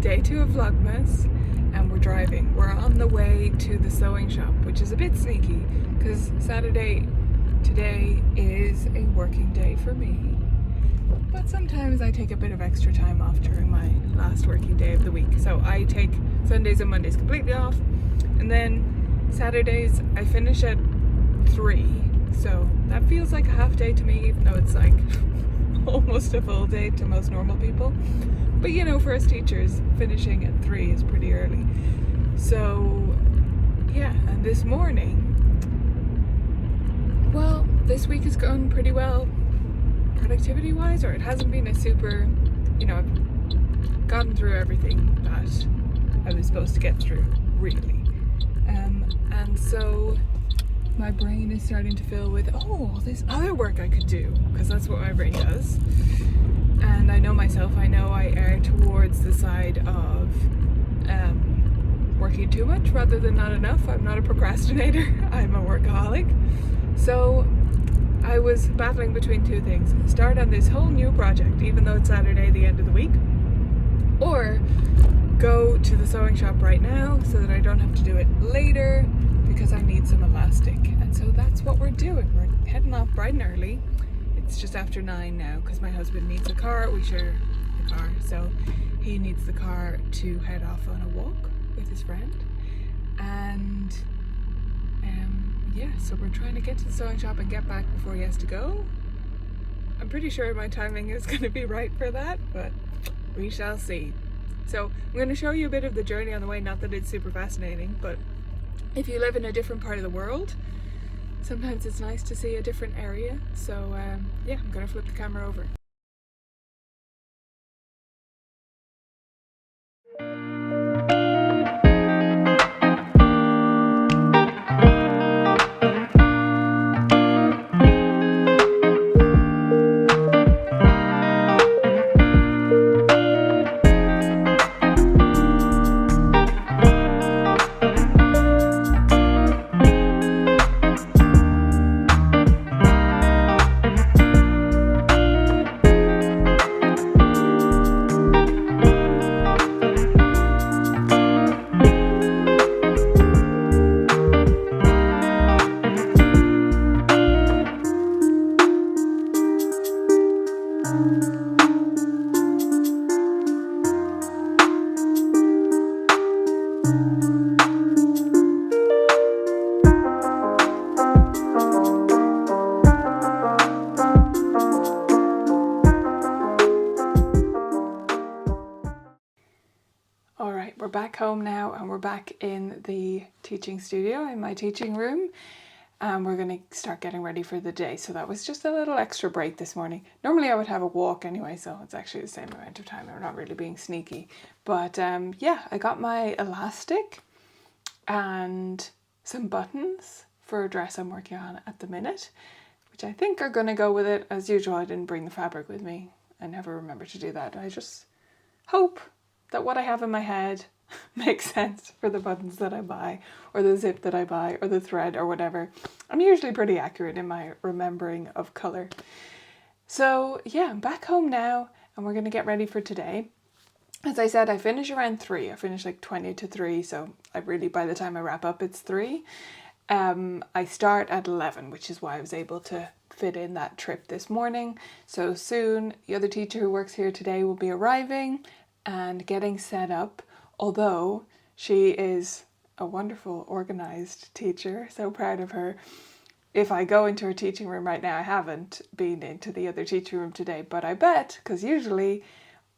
day 2 of Vlogmas and we're driving. We're on the way to the sewing shop, which is a bit sneaky because Saturday today is a working day for me. But sometimes I take a bit of extra time off during my last working day of the week. So I take Sundays and Mondays completely off, and then Saturdays I finish at 3. So that feels like a half day to me, even though it's like almost a full day to most normal people. But you know, for us teachers, finishing at 3 is pretty early. So yeah, and this morning, well, this week has gone pretty well productivity wise, or it hasn't been a super, you know, I've gotten through everything that I was supposed to get through, really. And so my brain is starting to fill with, oh, there's other work I could do, because that's what my brain does. And I know myself, I know I err towards the side of working too much rather than not enough. I'm not a procrastinator, I'm a workaholic. So I was battling between two things: start on this whole new project, even though it's Saturday, the end of the week, or go to the sewing shop right now so that I don't have to do it later because I need some elastic. And so that's what we're doing. We're heading off bright and early. It's just after 9 now because my husband needs a car. We share a car, so he needs the car to head off on a walk with his friend. And yeah, so we're trying to get to the sewing shop and get back before he has to go. I'm pretty sure my timing is going to be right for that, but we shall see. So I'm going to show you a bit of the journey on the way. Not that it's super fascinating, but if you live in a different part of the world, sometimes it's nice to see a different area. So yeah, I'm going to flip the camera over. Alright, we're back home now and we're back in the teaching studio, in my teaching room, and we're going to start getting ready for the day. So that was just a little extra break this morning. Normally I would have a walk anyway, so it's actually the same amount of time. We're not really being sneaky. But yeah, I got my elastic and some buttons for a dress I'm working on at the minute, which I think are going to go with it. As usual, I didn't bring the fabric with me. I never remember to do that. I just hope that what I have in my head makes sense for the buttons that I buy, or the zip that I buy, or the thread, or whatever. I'm usually pretty accurate in my remembering of colour. So yeah, I'm back home now and we're going to get ready for today. As I said, I finish around 3. I finish like 20 to 3, so I really, by the time I wrap up, it's 3. I start at 11, which is why I was able to fit in that trip this morning. So soon, the other teacher who works here today will be arriving and getting set up, although she is a wonderful organized teacher, so proud of her. If I go into her teaching room right now, I haven't been into the other teaching room today, but I bet, because usually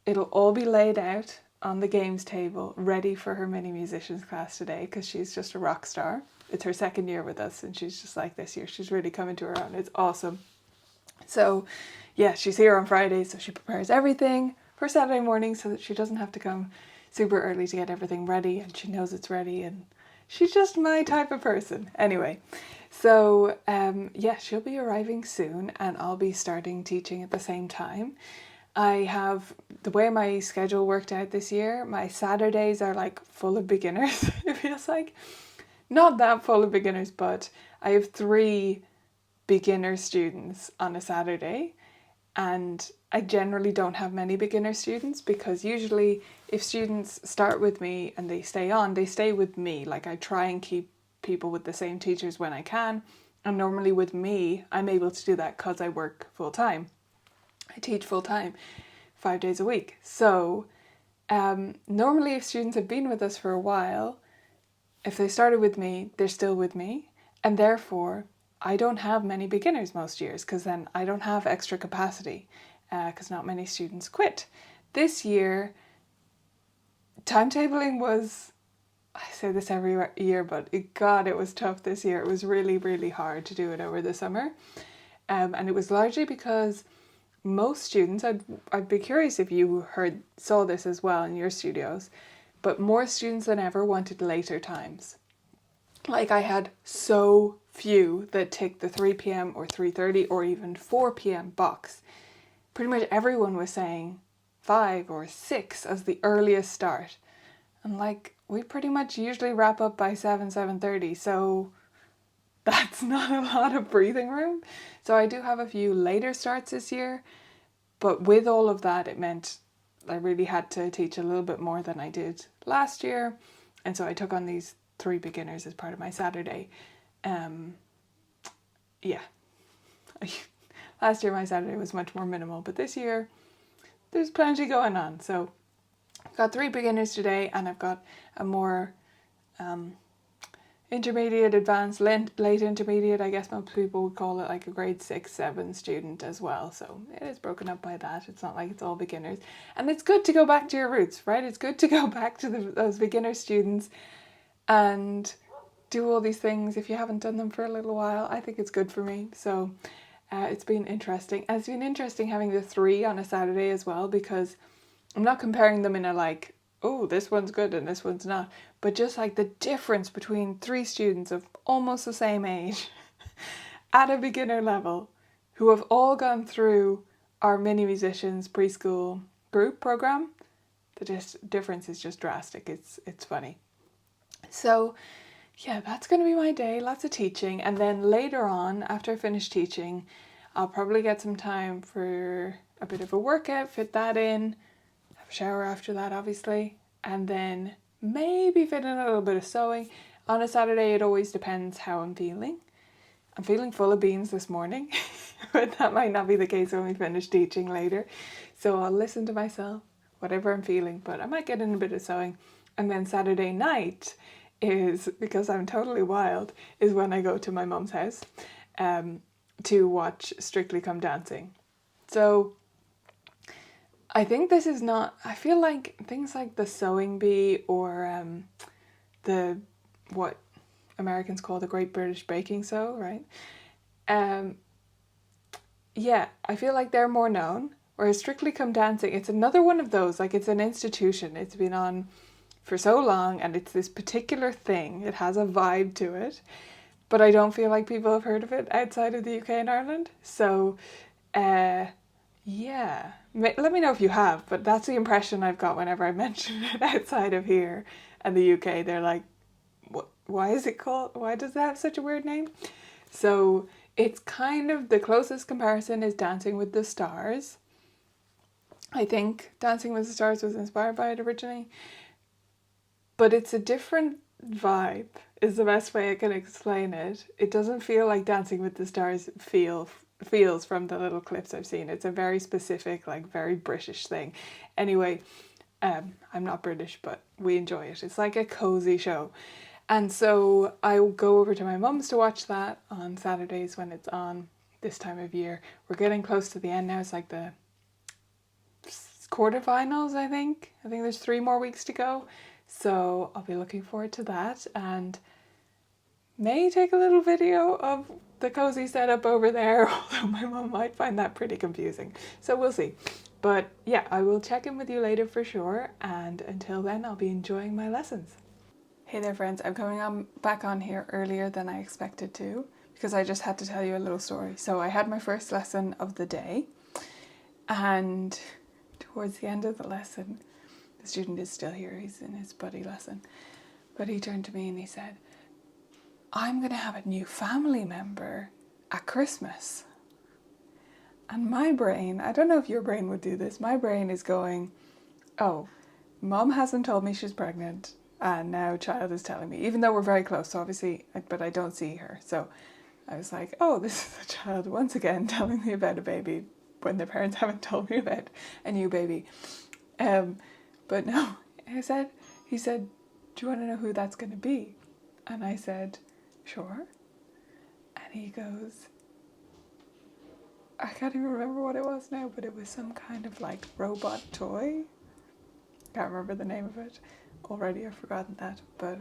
it'll all be laid out on the games table ready for her mini musicians class today, because she's just a rock star. It's her 2nd year with us and she's just like this year. She's really coming to her own. It's awesome. So yeah, she's here on Friday, so she prepares everything for Saturday morning so that she doesn't have to come super early to get everything ready, and she knows it's ready, and she's just my type of person. Anyway, so yeah, she'll be arriving soon and I'll be starting teaching at the same time. I have, the way my schedule worked out this year, my Saturdays are like full of beginners. It feels like not that full of beginners, but I have 3 beginner students on a Saturday. And I generally don't have many beginner students, because usually if students start with me and they stay on, they stay with me. Like, I try and keep people with the same teachers when I can. And normally with me, I'm able to do that because I work full time. I teach full time, 5 days a week. So normally if students have been with us for a while, if they started with me, they're still with me. And therefore, I don't have many beginners most years, because then I don't have extra capacity, because not many students quit. This year, timetabling was, I say this every year, but it was tough this year. It was really, really hard to do it over the summer. And it was largely because most students, I'd be curious if you saw this as well in your studios, but more students than ever wanted later times. Like, I had so few that ticked the 3 p.m. or 3:30 or even 4 p.m. box. Pretty much everyone was saying 5 or 6 as the earliest start. And like, we pretty much usually wrap up by 7:30, so that's not a lot of breathing room. So I do have a few later starts this year, but with all of that, it meant I really had to teach a little bit more than I did last year. And so I took on these 3 beginners as part of my Saturday. Last year my Saturday was much more minimal, but this year there's plenty going on. So I've got 3 beginners today, and I've got a more intermediate, advanced, late intermediate, I guess most people would call it, like a grade 6, 7 student as well. So it is broken up by that. It's not like it's all beginners. And it's good to go back to your roots, right? It's good to go back to those beginner students and do all these things if you haven't done them for a little while. I think it's good for me. So it's been interesting. And it's been interesting having the 3 on a Saturday as well, because I'm not comparing them in a like, oh, this one's good and this one's not, but just like the difference between 3 students of almost the same age at a beginner level who have all gone through our mini musicians preschool group program. The difference is just drastic. It's funny. So yeah, that's going to be my day. Lots of teaching. And then later on, after I finish teaching, I'll probably get some time for a bit of a workout, fit that in, have a shower after that, obviously, and then maybe fit in a little bit of sewing. On a Saturday, it always depends how I'm feeling. I'm feeling full of beans this morning, but that might not be the case when we finish teaching later. So I'll listen to myself, whatever I'm feeling, but I might get in a bit of sewing. And then Saturday night is, because I'm totally wild, is when I go to my mum's house to watch Strictly Come Dancing. So I think this is not, I feel like things like the sewing bee or the, what Americans call the Great British Baking Show, right? Yeah, I feel like they're more known, whereas Strictly Come Dancing, it's another one of those, like it's an institution. It's been on for so long, and it's this particular thing. It has a vibe to it, but I don't feel like people have heard of it outside of the UK and Ireland. So, yeah, let me know if you have, but that's the impression I've got whenever I mention it outside of here and the UK. They're like, what? Why is it called? Why does it have such a weird name? So it's kind of, the closest comparison is Dancing with the Stars. I think Dancing with the Stars was inspired by it originally. But it's a different vibe, is the best way I can explain it. It doesn't feel like Dancing with the Stars feels from the little clips I've seen. It's a very specific, like very British thing. Anyway, I'm not British, but we enjoy it. It's like a cozy show. And so I go over to my mum's to watch that on Saturdays when it's on this time of year. We're getting close to the end now. It's like the quarterfinals, I think. I think there's 3 more weeks to go. So I'll be looking forward to that, and may take a little video of the cozy setup over there, although my mum might find that pretty confusing. So we'll see. But yeah, I will check in with you later for sure, and until then I'll be enjoying my lessons. Hey there friends, I'm coming back on here earlier than I expected to, because I just had to tell you a little story. So I had my first lesson of the day, and towards the end of the lesson, the student is still here, he's in his buddy lesson, but he turned to me and he said, I'm going to have a new family member at Christmas. And my brain, I don't know if your brain would do this, my brain is going, oh, mom hasn't told me she's pregnant and now child is telling me, even though we're very close, so obviously, but I don't see her. So I was like, oh, this is a child once again telling me about a baby when their parents haven't told me about a new baby. But no, he said, do you want to know who that's going to be? And I said, sure. And he goes, I can't even remember what it was now, but it was some kind of like robot toy. Can't remember the name of it. Already I've forgotten that. But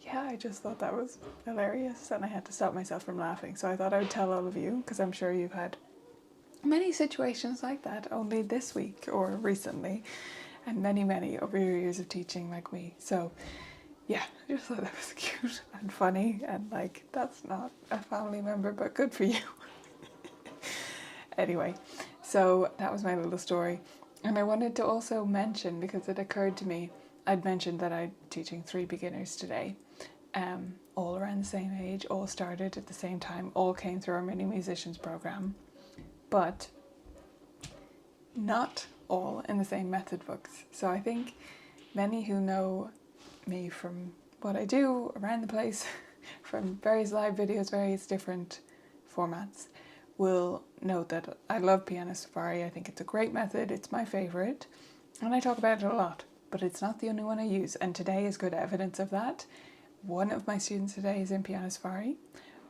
yeah, I just thought that was hilarious and I had to stop myself from laughing. So I thought I would tell all of you, because I'm sure you've had many situations like that only this week or recently, and many over your years of teaching like me. So yeah, I just thought that was cute and funny, and like, that's not a family member, but good for you. Anyway, so that was my little story. And I wanted to also mention, because it occurred to me, I'd mentioned that I'm teaching 3 beginners today, all around the same age, all started at the same time, all came through our mini musicians program, but not all in the same method books. So I think many who know me from what I do around the place, from various live videos, various different formats, will note that I love Piano Safari. I think it's a great method, it's my favourite, and I talk about it a lot, but it's not the only one I use, and today is good evidence of that. One of my students today is in Piano Safari,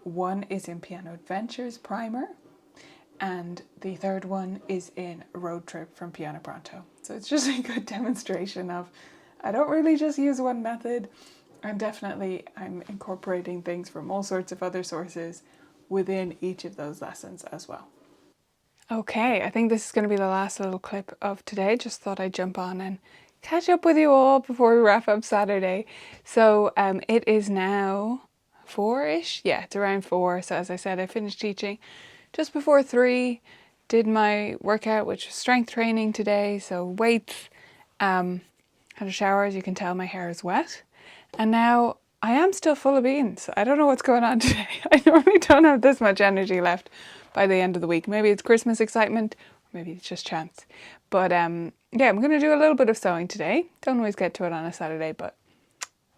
one is in Piano Adventures Primer, and the third one is in Road Trip from Piano Pronto. So it's just a good demonstration of, I don't really just use one method, and definitely I'm incorporating things from all sorts of other sources within each of those lessons as well. Okay, I think this is going to be the last little clip of today. Just thought I'd jump on and catch up with you all before we wrap up Saturday. So it is now 4-ish. Yeah, it's around 4. So as I said, I finished teaching just before 3, did my workout, which was strength training today, so weights, had a shower. As you can tell, my hair is wet, and now I am still full of beans. I don't know what's going on today. I normally don't have this much energy left by the end of the week. Maybe it's Christmas excitement, or maybe it's just chance. But yeah, I'm going to do a little bit of sewing today. Don't always get to it on a Saturday, but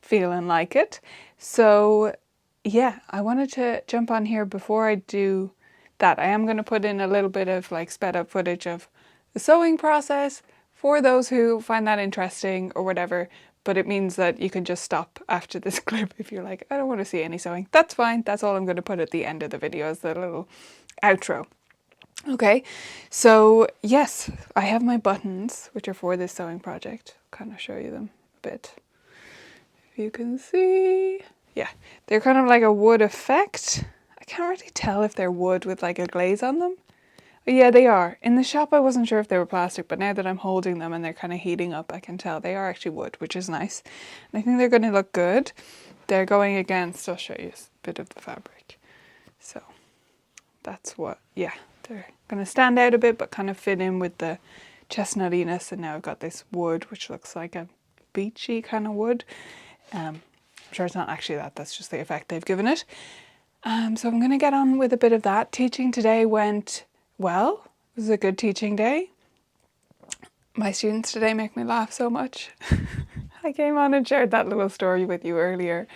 feeling like it. So yeah, I wanted to jump on here before I do that. I am going to put in a little bit of like sped up footage of the sewing process for those who find that interesting or whatever. But it means that you can just stop after this clip if you're like, I don't want to see any sewing. That's fine. That's all I'm going to put at the end of the video as the little outro. Okay, so yes, I have my buttons, which are for this sewing project. I'll kind of show you them a bit. If you can see. Yeah, they're kind of like a wood effect. I can't really tell if they're wood with like a glaze on them. Yeah, they are. In the shop I wasn't sure if they were plastic, but now that I'm holding them and they're kind of heating up, I can tell they are actually wood, which is nice. And I think they're going to look good. They're going against, I'll show you a bit of the fabric. So that's what, yeah, they're going to stand out a bit, but kind of fit in with the chestnutiness. And now I've got this wood, which looks like a beachy kind of wood. I'm sure it's not actually that, that's just the effect they've given it. So I'm going to get on with a bit of that. Teaching today went well. It was a good teaching day. My students today make me laugh so much. I came on and shared that little story with you earlier.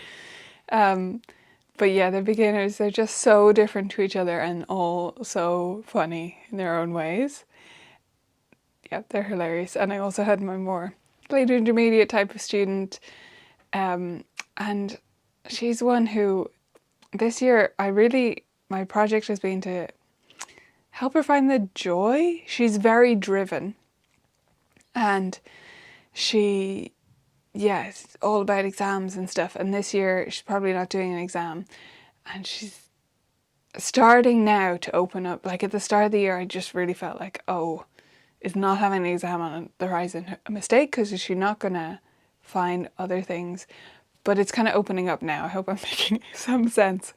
But yeah, the beginners, they're just so different to each other and all so funny in their own ways. Yeah, they're hilarious. And I also had my more later intermediate type of student. And she's one who, this year, my project has been to help her find the joy. She's very driven, and it's all about exams and stuff. And this year she's probably not doing an exam, and she's starting now to open up. Like at the start of the year, I just really felt like, oh, is not having an exam on the horizon a mistake? Because is she not gonna find other things? But it's kind of opening up now. I hope I'm making some sense.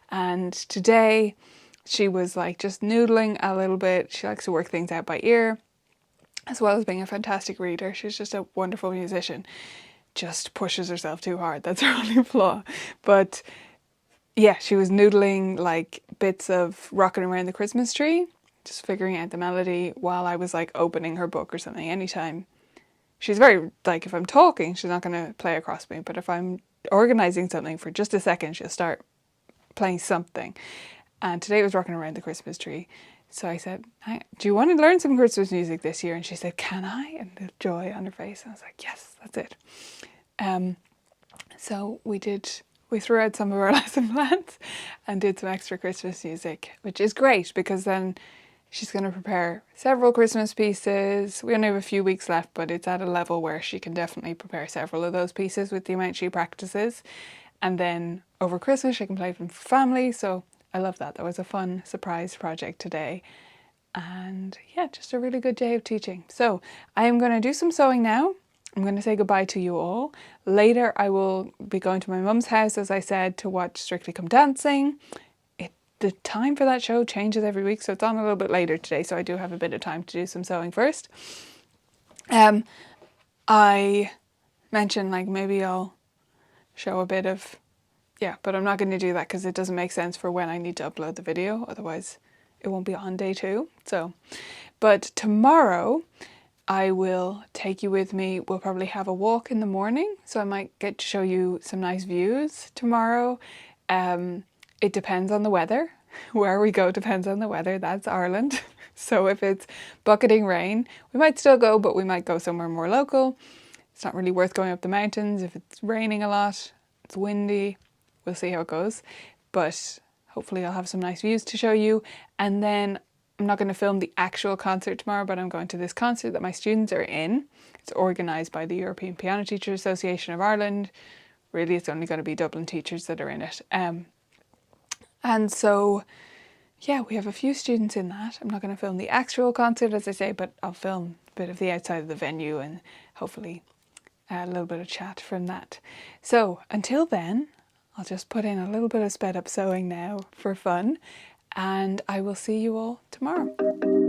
And today she was like just noodling a little bit. She likes to work things out by ear, as well as being a fantastic reader. She's just a wonderful musician. Just pushes herself too hard. That's her only flaw. But yeah, she was noodling like bits of Rocking Around the Christmas Tree. just figuring out the melody while I was like opening her book or something. Anytime. She's very, like, if I'm talking, she's not going to play across me, but if I'm organising something for just a second, she'll start playing something. And today was rocking around the Christmas tree. So I said, do you want to learn some Christmas music this year? And she said, can I? And the joy on her face. I was like, yes, that's it. So we threw out some of our lesson plans and did some extra Christmas music, which is great because then she's going to prepare several Christmas pieces. We only have a few weeks left, but it's at a level where she can definitely prepare several of those pieces with the amount she practices. And then over Christmas, she can play them for family. So I love that. That was a fun surprise project today. And yeah, just a really good day of teaching. So I am going to do some sewing now. I'm going to say goodbye to you all. Later, I will be going to my mum's house, as I said, to watch Strictly Come Dancing. The time for that show changes every week, so it's on a little bit later today, so I do have a bit of time to do some sewing first. I mentioned like maybe I'll show a bit of, but I'm not going to do that because it doesn't make sense for when I need to upload the video, otherwise it won't be on day 2. So, but tomorrow I will take you with me. We'll probably have a walk in the morning, so I might get to show you some nice views tomorrow. It depends on the weather. Where we go depends on the weather. That's Ireland. So if it's bucketing rain, we might still go, but we might go somewhere more local. It's not really worth going up the mountains. If it's raining a lot, it's windy, we'll see how it goes. But hopefully I'll have some nice views to show you. And then I'm not going to film the actual concert tomorrow, but I'm going to this concert that my students are in. It's organised by the European Piano Teachers Association of Ireland. Really, it's only going to be Dublin teachers that are in it. And so, yeah, we have a few students in that. I'm not going to film the actual concert, as I say, but I'll film a bit of the outside of the venue and hopefully a little bit of chat from that. So until then, I'll just put in a little bit of sped up sewing now for fun, and I will see you all tomorrow.